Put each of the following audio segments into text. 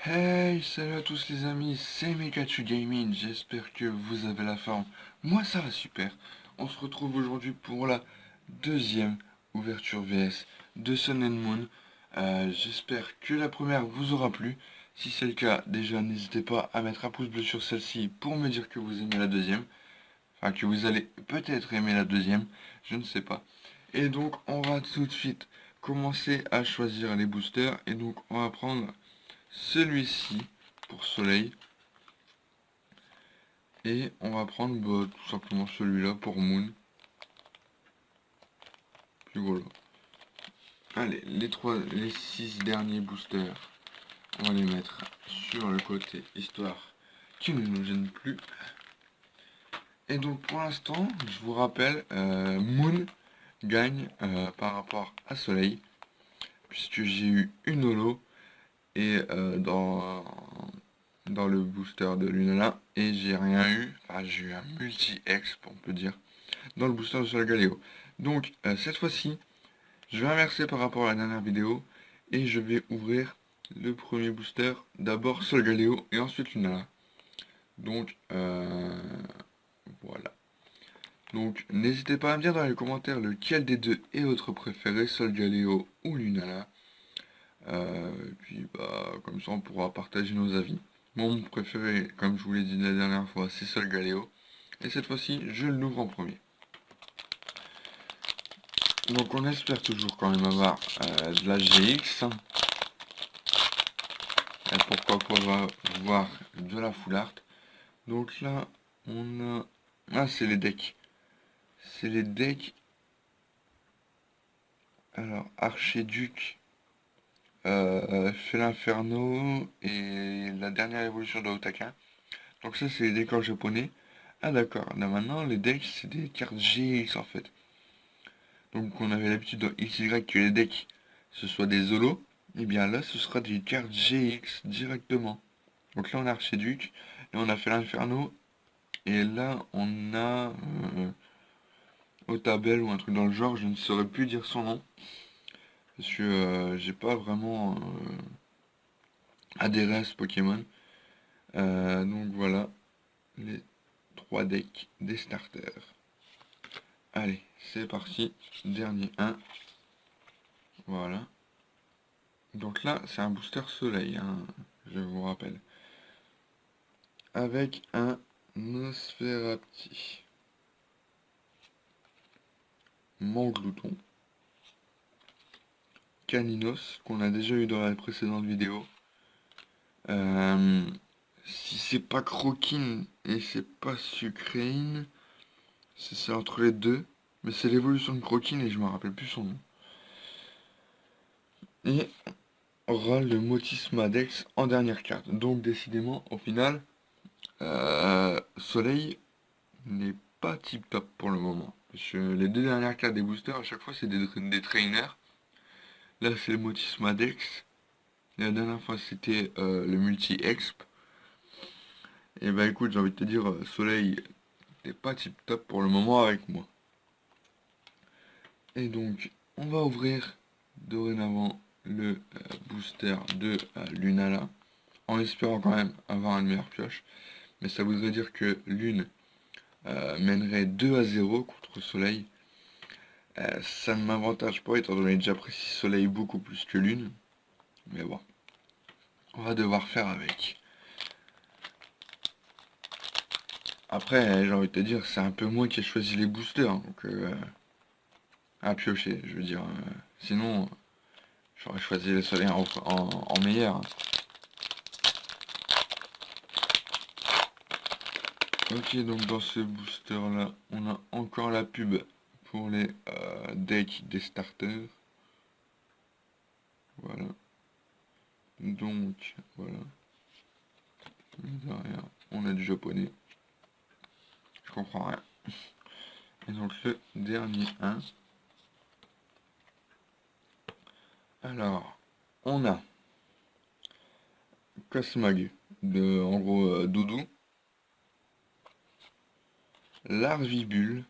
Hey, salut à tous les amis, c'est Mekachu Gaming, j'espère que vous avez la forme. Moi ça va super. On se retrouve aujourd'hui pour la deuxième ouverture VS de Sun and Moon. J'espère que la première vous aura plu. Si c'est le cas, déjà n'hésitez pas à mettre un pouce bleu sur celle-ci pour me dire que vous aimez la deuxième. Enfin que vous allez peut-être aimer la deuxième, je ne sais pas. Et donc on va tout de suite commencer à choisir les boosters. Et donc on va prendre celui-ci pour soleil. Et on va prendre tout simplement celui-là pour moon. Puis voilà. Allez, les 6 derniers boosters, on va les mettre sur le côté, histoire qu'ils ne nous gênent plus. Et donc pour l'instant, je vous rappelle, moon gagne par rapport à soleil, puisque j'ai eu une holo et dans le booster de Lunala, et j'ai rien eu, enfin j'ai eu un multi-exp on peut dire, dans le booster de Sol Galeo. Donc cette fois-ci, je vais inverser par rapport à la dernière vidéo, et je vais ouvrir le premier booster, d'abord Sol Galeo et ensuite Lunala. Donc voilà. Donc n'hésitez pas à me dire dans les commentaires lequel des deux est votre préféré, Sol Galeo ou Lunala. Et puis bah comme ça on pourra partager nos avis. Mon préféré, comme je vous l'ai dit la dernière fois, c'est Sol Galeo. Et cette fois-ci, je l'ouvre en premier. Donc on espère toujours quand même avoir de la GX. Et pourquoi pas voir de la full art. Donc là, on a... Ah, c'est les decks. C'est les decks. Alors, Archiduc, Feu et la dernière évolution de Otaka. Donc ça, c'est les décors japonais. Ah d'accord, là maintenant, les decks, c'est des cartes GX en fait. Donc on avait l'habitude dans XY que les decks, ce soit des Zolos. Et bien là, ce sera des cartes GX directement. Donc là, on a Archiduc, là, on a fait l'Inferno, et là, on a Otabel ou un truc dans le genre, je ne saurais plus dire son nom. Parce que j'ai pas vraiment adhéré à ce Pokémon. Donc voilà, les 3 decks des starters. Allez, c'est parti, dernier 1. Voilà. Donc là, c'est un booster soleil, hein, je vous rappelle. Avec un Nosferapti. Manglouton. Caninos, qu'on a déjà eu dans la précédente vidéo. Si c'est pas Croquine et c'est pas Sucrane, c'est entre les deux. Mais c'est l'évolution de Croquine et je me rappelle plus son nom. Et on aura le Motis Madex en dernière carte. Donc décidément, au final, Soleil n'est pas tip top pour le moment. Parce que les deux dernières cartes des boosters, à chaque fois, c'est des trainers. Là, c'est le Motis Madex. La dernière fois, c'était le multi-exp. Et bah écoute, j'ai envie de te dire, Soleil n'est pas tip top pour le moment avec moi. Et donc, on va ouvrir dorénavant le booster de Lunala, en espérant quand même avoir une meilleure pioche. Mais ça voudrait dire que Lune mènerait 2-0 contre Soleil. Ça ne m'avantage pas, étant donné que j'apprécie Soleil beaucoup plus que Lune. Mais bon, on va devoir faire avec. Après, j'ai envie de te dire, c'est un peu moi qui ai choisi les boosters, donc à piocher, je veux dire. Sinon, j'aurais choisi le soleil en meilleur. Ok, donc dans ce booster là, on a encore la pub pour les decks des starters. Voilà. Donc, voilà. Derrière, on a du japonais. Je comprends rien. Et donc le dernier 1. Alors, on a Cosmag, en gros Doudou. Larvibule.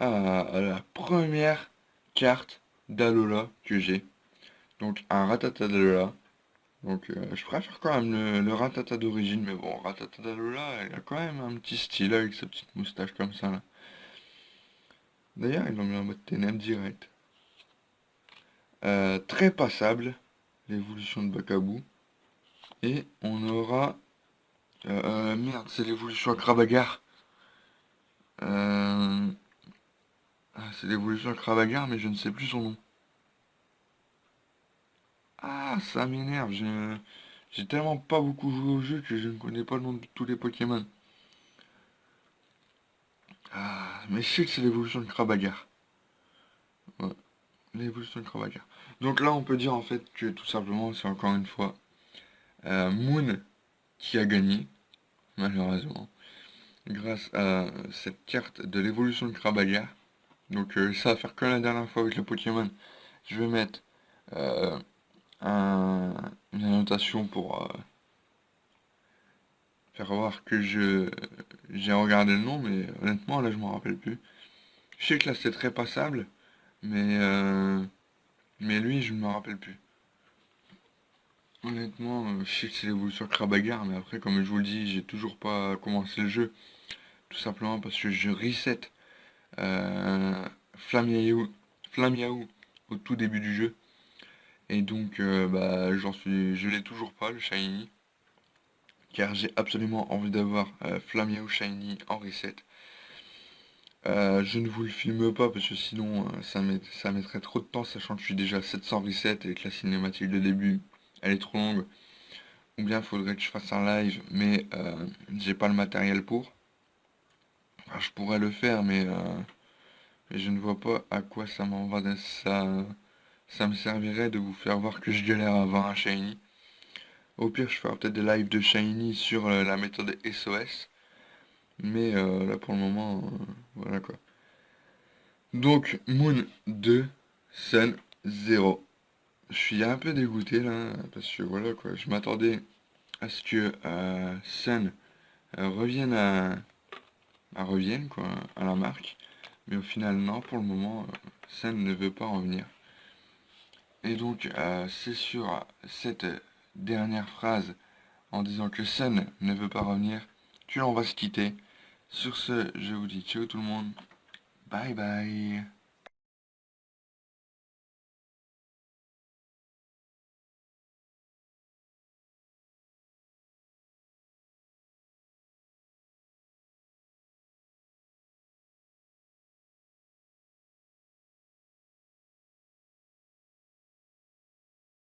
Ah, la première carte d'Alola que j'ai. Donc un Ratatadalola Donc je préfère quand même le Ratata d'origine, mais bon, Ratata d'Alola, il a quand même un petit style avec sa petite moustache comme ça là. D'ailleurs, ils l'ont mis en mode ténèbres direct. Très passable, l'évolution de Bakabou. Et on aura... merde, c'est l'évolution à Krabagar. Euh, c'est l'évolution à Kravagar, mais je ne sais plus son nom. Ah, ça m'énerve. J'ai tellement pas beaucoup joué au jeu que je ne connais pas le nom de tous les Pokémon. Ah, mais je sais que c'est l'évolution de Kravagar. Ouais, l'évolution de Kravagar. Donc là, on peut dire en fait que tout simplement, c'est encore une fois Moon qui a gagné, malheureusement, grâce à cette carte de l'évolution de Kravagar. Donc ça va faire comme la dernière fois avec le Pokémon. Je vais mettre euh, une annotation pour faire voir que j'ai regardé le nom, mais honnêtement là je m'en rappelle plus. Je sais que là c'est très passable, mais lui je ne me rappelle plus. Honnêtement, je sais que c'est l'évolution Krabagar, mais après comme je vous le dis, j'ai toujours pas commencé le jeu, tout simplement parce que je reset euh, Flamiaou, Flamiaou au tout début du jeu, et donc bah je l'ai toujours pas le shiny. Car j'ai absolument envie d'avoir Flamiao Shiny en reset. Je ne vous le filme pas parce que sinon ça mettrait trop de temps, sachant que je suis déjà à 700 resets et que la cinématique de début elle est trop longue. Ou bien il faudrait que je fasse un live, mais j'ai pas le matériel pour. Enfin, je pourrais le faire, mais je ne vois pas à quoi ça me servirait de vous faire voir que je galère à avoir un Shiny. Au pire, je ferai peut-être des lives de Shiny sur la méthode SOS. Mais là pour le moment, voilà quoi. Donc Moon 2, Sun 0. Je suis un peu dégoûté là, parce que voilà quoi, je m'attendais à ce que Sun revienne revienne quoi, à la marque. Mais au final non, pour le moment, Sun ne veut pas revenir. Et donc c'est sur cette dernière phrase en disant que Sun ne veut pas revenir que l'on va se quitter. Sur ce, je vous dis ciao tout le monde. Bye bye.